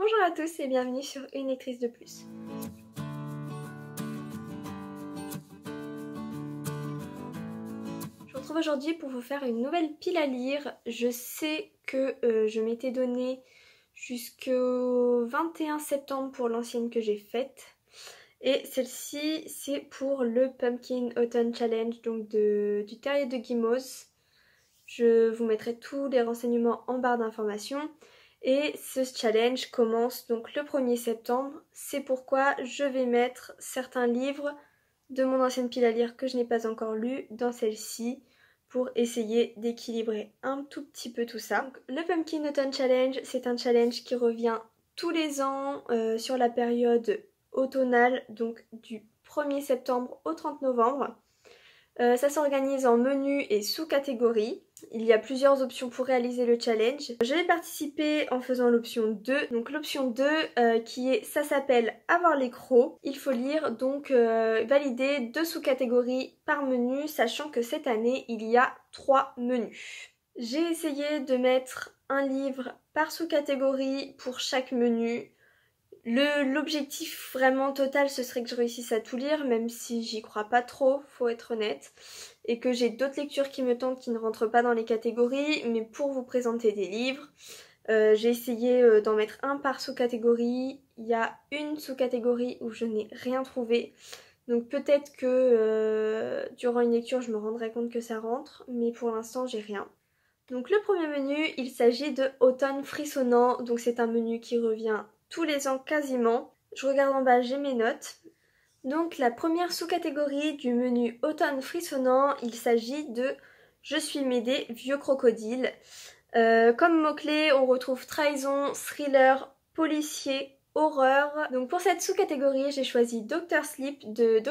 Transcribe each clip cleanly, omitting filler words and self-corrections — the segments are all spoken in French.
Bonjour à tous et bienvenue sur Une lectrice de plus. Je vous retrouve aujourd'hui pour vous faire une nouvelle pile à lire. Je sais que je m'étais donné jusqu'au 21 septembre pour l'ancienne que j'ai faite. Et celle-ci, c'est pour le Pumpkin Autumn Challenge, donc du Terrier de Guimauze. Je vous mettrai tous les renseignements en barre d'informations. Et ce challenge commence donc le 1er septembre. C'est pourquoi je vais mettre certains livres de mon ancienne pile à lire que je n'ai pas encore lu dans celle-ci pour essayer d'équilibrer un tout petit peu tout ça. Donc, le Pumpkin Autumn Challenge, c'est un challenge qui revient tous les ans sur la période automnale, donc du 1er septembre au 30 novembre. Ça s'organise en menus et sous-catégories. Il y a plusieurs options pour réaliser le challenge. Je vais participer en faisant l'option 2. Donc l'option 2 ça s'appelle Avoir les crocs. Il faut lire donc valider 2 sous-catégories par menu, sachant que cette année il y a 3 menus. J'ai essayé de mettre un livre par sous-catégorie pour chaque menu. L'objectif vraiment total, ce serait que je réussisse à tout lire, même si j'y crois pas trop, faut être honnête, et que j'ai d'autres lectures qui me tentent qui ne rentrent pas dans les catégories, mais pour vous présenter des livres, j'ai essayé d'en mettre un par sous-catégorie. Il y a une sous-catégorie où je n'ai rien trouvé, donc peut-être que durant une lecture je me rendrai compte que ça rentre, mais pour l'instant j'ai rien. Donc le premier menu, il s'agit de Automne frissonnant, donc c'est un menu qui revient tous les ans quasiment. Je regarde en bas, j'ai mes notes. Donc la première sous-catégorie du menu Automne frissonnant, il s'agit de Je suis Médée, vieux crocodile. Comme mots-clés, on retrouve trahison, thriller, policier, horreur. Donc pour cette sous-catégorie, j'ai choisi Dr. Sleep de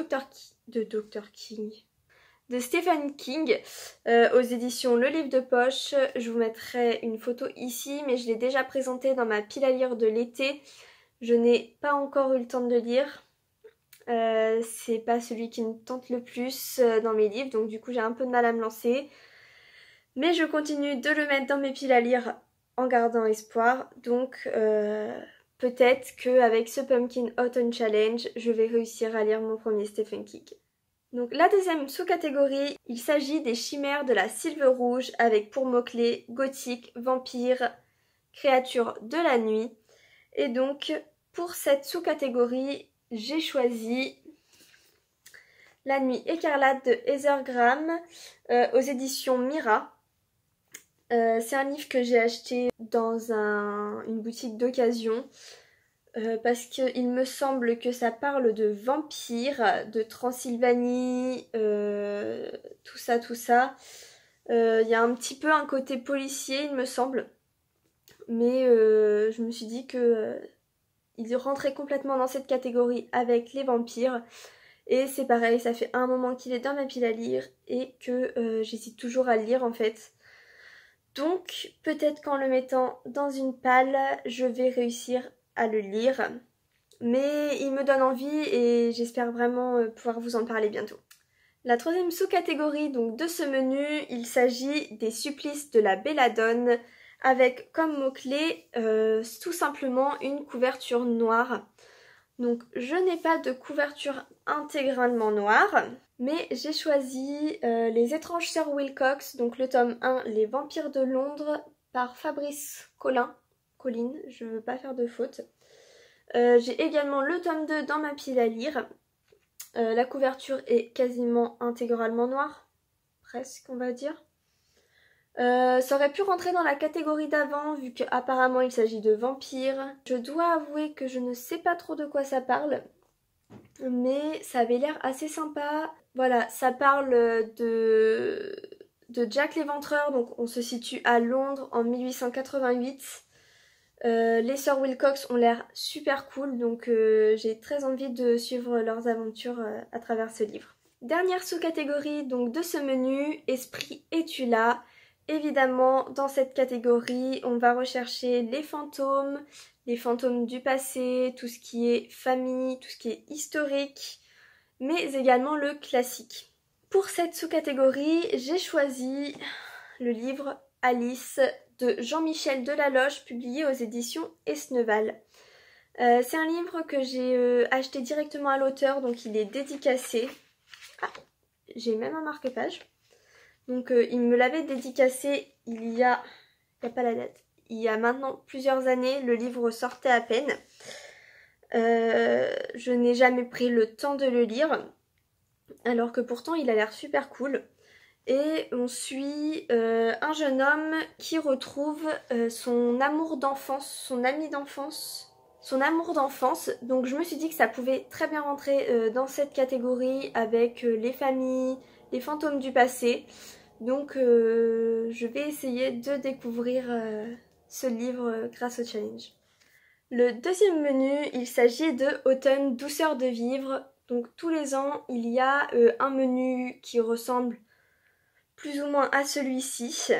Stephen King aux éditions Le Livre de Poche. Je vous mettrai une photo ici, mais je l'ai déjà présenté dans ma pile à lire de l'été. Je n'ai pas encore eu le temps de le lire. C'est pas celui qui me tente le plus dans mes livres, donc du coup j'ai un peu de mal à me lancer. Mais je continue de le mettre dans mes piles à lire en gardant espoir. Donc peut-être qu'avec ce Pumpkin Autumn Challenge, je vais réussir à lire mon premier Stephen King. Donc la deuxième sous-catégorie, il s'agit des chimères de la Sylve Rouge avec pour mots-clés gothique, vampire, créature de la nuit. Et donc pour cette sous-catégorie, j'ai choisi La Nuit écarlate de Heather Graham aux éditions Mira. C'est un livre que j'ai acheté dans une boutique d'occasion. Parce qu'il me semble que ça parle de vampires, de Transylvanie, tout ça. Il y a un petit peu un côté policier, il me semble. Mais je me suis dit que il rentrait complètement dans cette catégorie avec les vampires. Et c'est pareil, ça fait un moment qu'il est dans ma pile à lire et que j'hésite toujours à le lire en fait. Donc peut-être qu'en le mettant dans une palle, je vais réussir à le lire, mais il me donne envie et j'espère vraiment pouvoir vous en parler bientôt. La troisième sous-catégorie donc de ce menu, il s'agit des supplices de la belladone avec comme mot-clé tout simplement une couverture noire. Donc je n'ai pas de couverture intégralement noire, mais j'ai choisi Les étranges sœurs Wilcox, donc le tome 1, Les vampires de Londres par Fabrice Colline, je veux pas faire de faute. J'ai également le tome 2 dans ma pile à lire. La couverture est quasiment intégralement noire, presque on va dire. Ça aurait pu rentrer dans la catégorie d'avant vu qu'apparemment il s'agit de vampires. Je dois avouer que je ne sais pas trop de quoi ça parle, mais ça avait l'air assez sympa. Voilà, ça parle de Jack l'Éventreur, donc on se situe à Londres en 1888. Les sœurs Wilcox ont l'air super cool, donc j'ai très envie de suivre leurs aventures à travers ce livre. Dernière sous-catégorie donc de ce menu, Esprit es-tu là? Évidemment, dans cette catégorie, on va rechercher les fantômes du passé, tout ce qui est famille, tout ce qui est historique, mais également le classique. Pour cette sous-catégorie, j'ai choisi le livre Alice de Jean-Michel Delaloche, publié aux éditions Esneval. C'est un livre que j'ai acheté directement à l'auteur, donc il est dédicacé. Ah, j'ai même un marque-page. Donc il me l'avait dédicacé il y a pas la date, il y a maintenant plusieurs années, le livre sortait à peine. Je n'ai jamais pris le temps de le lire, alors que pourtant il a l'air super cool. Et on suit un jeune homme qui retrouve son amour d'enfance, son ami d'enfance, son amour d'enfance. Donc je me suis dit que ça pouvait très bien rentrer dans cette catégorie avec les familles, les fantômes du passé. Donc je vais essayer de découvrir ce livre grâce au challenge. Le deuxième menu, il s'agit de Automne, douceur de vivre. Donc tous les ans, il y a un menu qui ressemble plus ou moins à celui-ci.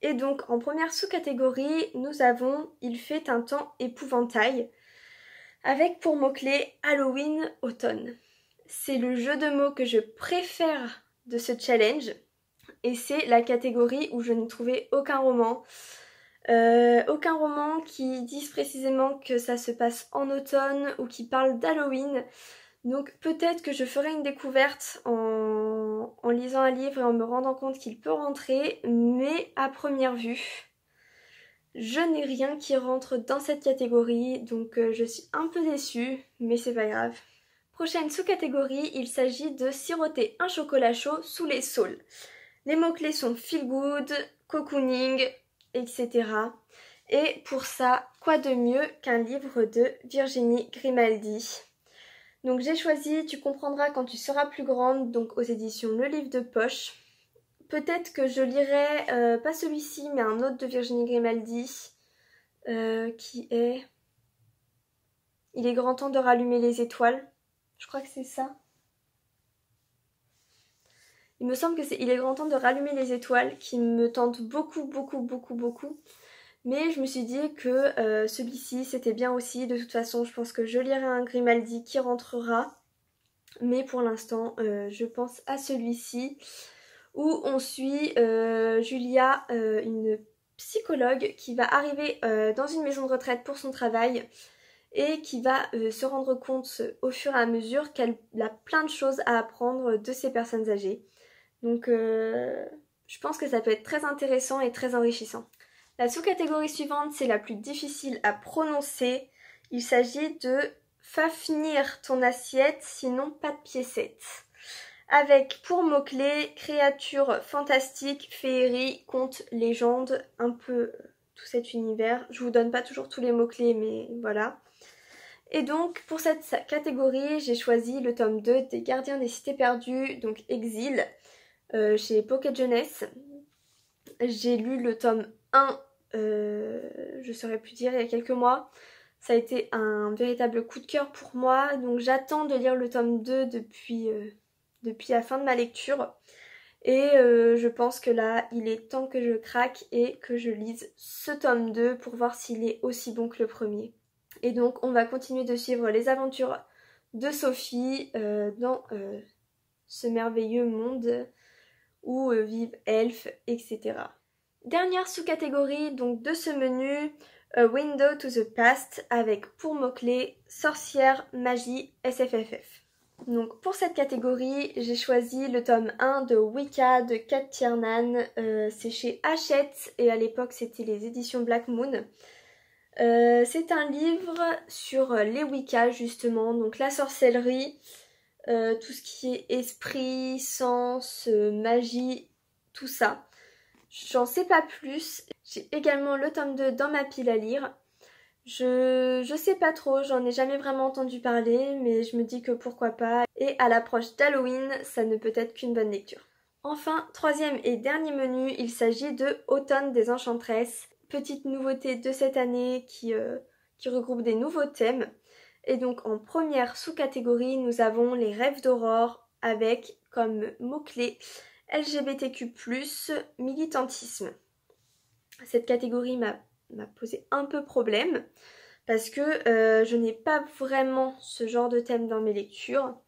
Et donc en première sous-catégorie, nous avons Il fait un temps épouvantail, avec pour mot-clé Halloween automne. C'est le jeu de mots que je préfère de ce challenge, et c'est la catégorie où je n'ai trouvé aucun roman. Aucun roman qui dise précisément que ça se passe en automne ou qui parle d'Halloween. Donc peut-être que je ferai une découverte en lisant un livre et en me rendant compte qu'il peut rentrer, mais à première vue, je n'ai rien qui rentre dans cette catégorie, donc je suis un peu déçue, mais c'est pas grave. Prochaine sous-catégorie, il s'agit de siroter un chocolat chaud sous les saules. Les mots-clés sont feel good, cocooning, etc. Et pour ça, quoi de mieux qu'un livre de Virginie Grimaldi. Donc j'ai choisi Tu comprendras quand tu seras plus grande, donc aux éditions Le Livre de Poche. Peut-être que je lirai, pas celui-ci, mais un autre de Virginie Grimaldi, qui est Il est grand temps de rallumer les étoiles. Je crois que c'est ça. Il me semble que c'est Il est grand temps de rallumer les étoiles, qui me tente beaucoup. Mais je me suis dit que celui-ci c'était bien aussi. De toute façon, je pense que je lirai un Grimaldi qui rentrera. Mais pour l'instant, je pense à celui-ci où on suit Julia, une psychologue qui va arriver dans une maison de retraite pour son travail et qui va se rendre compte au fur et à mesure qu'elle a plein de choses à apprendre de ces personnes âgées. Donc je pense que ça peut être très intéressant et très enrichissant. La sous-catégorie suivante, c'est la plus difficile à prononcer. Il s'agit de Fafnir ton assiette, sinon pas de piécettes. Avec pour mots-clés créatures fantastiques, féerie, contes, légendes, un peu tout cet univers. Je vous donne pas toujours tous les mots-clés, mais voilà. Et donc pour cette catégorie, j'ai choisi le tome 2 des Gardiens des Cités Perdues, donc Exil, chez Pocket Jeunesse. J'ai lu le tome 1, je saurais plus dire, il y a quelques mois. Ça a été un véritable coup de cœur pour moi, donc j'attends de lire le tome 2 depuis la fin de ma lecture. Et je pense que là, il est temps que je craque et que je lise ce tome 2 pour voir s'il est aussi bon que le premier. Et donc, on va continuer de suivre les aventures de Sophie dans ce merveilleux monde où vivent elfes, etc. Dernière sous-catégorie donc de ce menu, A Window to the Past, avec pour mots-clés sorcière, magie, SFFF. Donc pour cette catégorie, j'ai choisi le tome 1 de Wicca de Kat Tiernan. C'est chez Hachette et à l'époque c'était les éditions Black Moon. C'est un livre sur les Wicca justement, donc la sorcellerie, tout ce qui est esprit, sens, magie, tout ça. J'en sais pas plus. J'ai également le tome 2 dans ma pile à lire. Je sais pas trop, j'en ai jamais vraiment entendu parler, mais je me dis que pourquoi pas. Et à l'approche d'Halloween, ça ne peut être qu'une bonne lecture. Enfin, troisième et dernier menu, il s'agit de Automne des Enchantresses. Petite nouveauté de cette année qui regroupe des nouveaux thèmes. Et donc en première sous-catégorie, nous avons les rêves d'aurore avec comme mot-clé LGBTQ+, militantisme. Cette catégorie m'a posé un peu problème parce que je n'ai pas vraiment ce genre de thème dans mes lectures,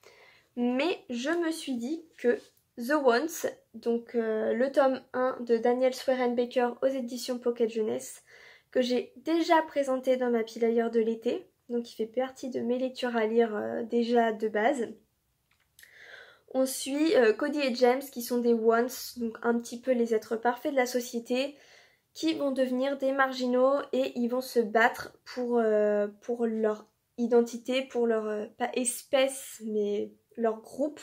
mais je me suis dit que The Once, donc le tome 1 de Daniel Swerenbaker aux éditions Pocket Jeunesse, que j'ai déjà présenté dans ma pile à lire de l'été, donc il fait partie de mes lectures à lire déjà de base. On suit Cody et James qui sont des Ones, donc un petit peu les êtres parfaits de la société, qui vont devenir des marginaux et ils vont se battre pour leur identité, pour leur, pas espèce, mais leur groupe.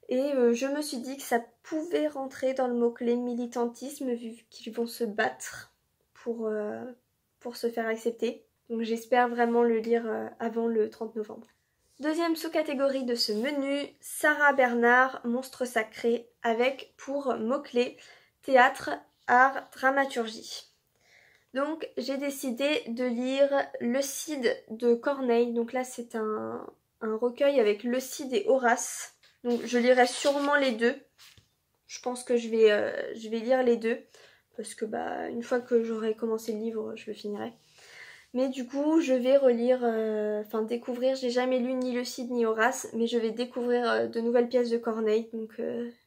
Et je me suis dit que ça pouvait rentrer dans le mot-clé militantisme vu qu'ils vont se battre pour se faire accepter. Donc j'espère vraiment le lire avant le 30 novembre. Deuxième sous-catégorie de ce menu, Sarah Bernard, Monstre sacré, avec pour mot-clé théâtre, art, dramaturgie. Donc j'ai décidé de lire Le Cid de Corneille. Donc là c'est un recueil avec Le Cid et Horace. Donc je lirai sûrement les deux. Je pense que je vais lire les deux. Parce que une fois que j'aurai commencé le livre, je le finirai. Mais du coup, je vais relire, découvrir, j'ai jamais lu ni Le Cid ni Horace, mais je vais découvrir de nouvelles pièces de Corneille, donc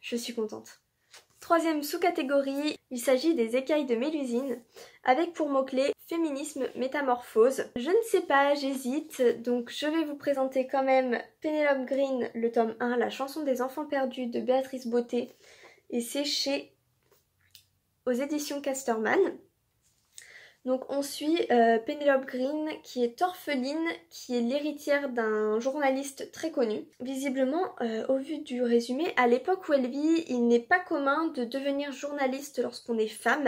je suis contente. Troisième sous-catégorie, il s'agit des Écailles de Mélusine, avec pour mot-clé féminisme, métamorphose. Je ne sais pas, j'hésite, donc je vais vous présenter quand même Penelope Green, le tome 1, La chanson des enfants perdus de Béatrice Beauté, et c'est aux éditions Casterman. Donc on suit Penelope Green qui est orpheline, qui est l'héritière d'un journaliste très connu. Visiblement, au vu du résumé, à l'époque où elle vit, il n'est pas commun de devenir journaliste lorsqu'on est femme.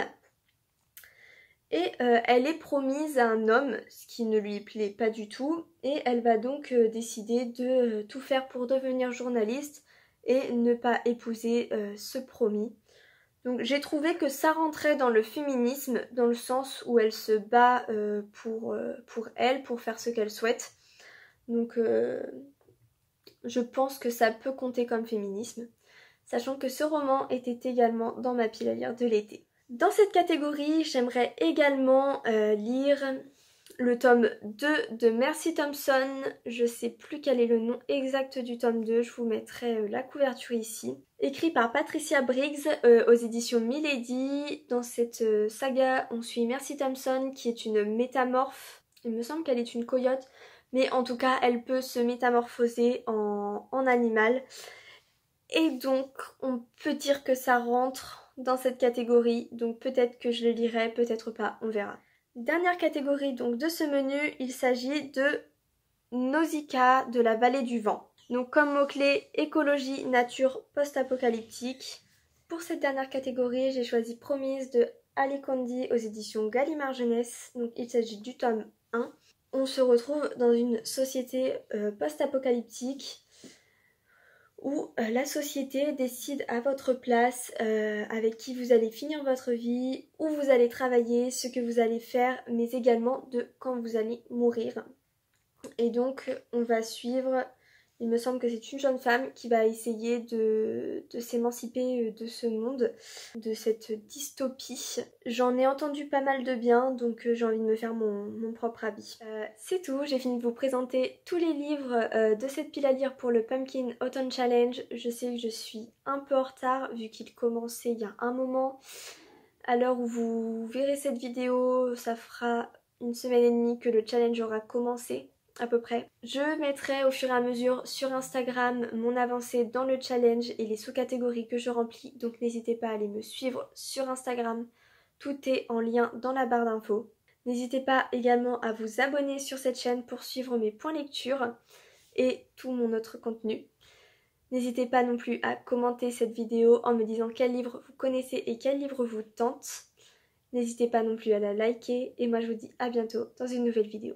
Et elle est promise à un homme, ce qui ne lui plaît pas du tout. Et elle va donc décider de tout faire pour devenir journaliste et ne pas épouser ce promis. Donc j'ai trouvé que ça rentrait dans le féminisme, dans le sens où elle se bat pour elle, pour faire ce qu'elle souhaite. Donc je pense que ça peut compter comme féminisme, sachant que ce roman était également dans ma pile à lire de l'été. Dans cette catégorie, j'aimerais également lire le tome 2 de Mercy Thompson. Je sais plus quel est le nom exact du tome 2, je vous mettrai la couverture ici. Écrit par Patricia Briggs aux éditions Milady. Dans cette saga, on suit Mercy Thompson qui est une métamorphe. Il me semble qu'elle est une coyote, mais en tout cas, elle peut se métamorphoser en animal. Et donc, on peut dire que ça rentre dans cette catégorie. Donc peut-être que je le lirai, peut-être pas, on verra. Dernière catégorie donc de ce menu, il s'agit de Nausicaa de la vallée du vent. Donc comme mot-clé écologie, nature, post-apocalyptique. Pour cette dernière catégorie, j'ai choisi Promise de Ali Kondi aux éditions Gallimard Jeunesse. Donc il s'agit du tome 1. On se retrouve dans une société post-apocalyptique où la société décide à votre place avec qui vous allez finir votre vie, où vous allez travailler, ce que vous allez faire, mais également de quand vous allez mourir. Et donc on va suivre, il me semble que c'est une jeune femme qui va essayer de s'émanciper de ce monde, de cette dystopie. J'en ai entendu pas mal de bien, donc j'ai envie de me faire mon propre avis. C'est tout, j'ai fini de vous présenter tous les livres de cette pile à lire pour le Pumpkin Autumn Challenge. Je sais que je suis un peu en retard vu qu'il commençait il y a un moment. À l'heure où vous verrez cette vidéo, ça fera une semaine et demie que le challenge aura commencé. À peu près. Je mettrai au fur et à mesure sur Instagram mon avancée dans le challenge et les sous-catégories que je remplis, donc n'hésitez pas à aller me suivre sur Instagram, tout est en lien dans la barre d'infos. N'hésitez pas également à vous abonner sur cette chaîne pour suivre mes points lecture et tout mon autre contenu. N'hésitez pas non plus à commenter cette vidéo en me disant quel livre vous connaissez et quel livre vous tente. N'hésitez pas non plus à la liker et moi je vous dis à bientôt dans une nouvelle vidéo.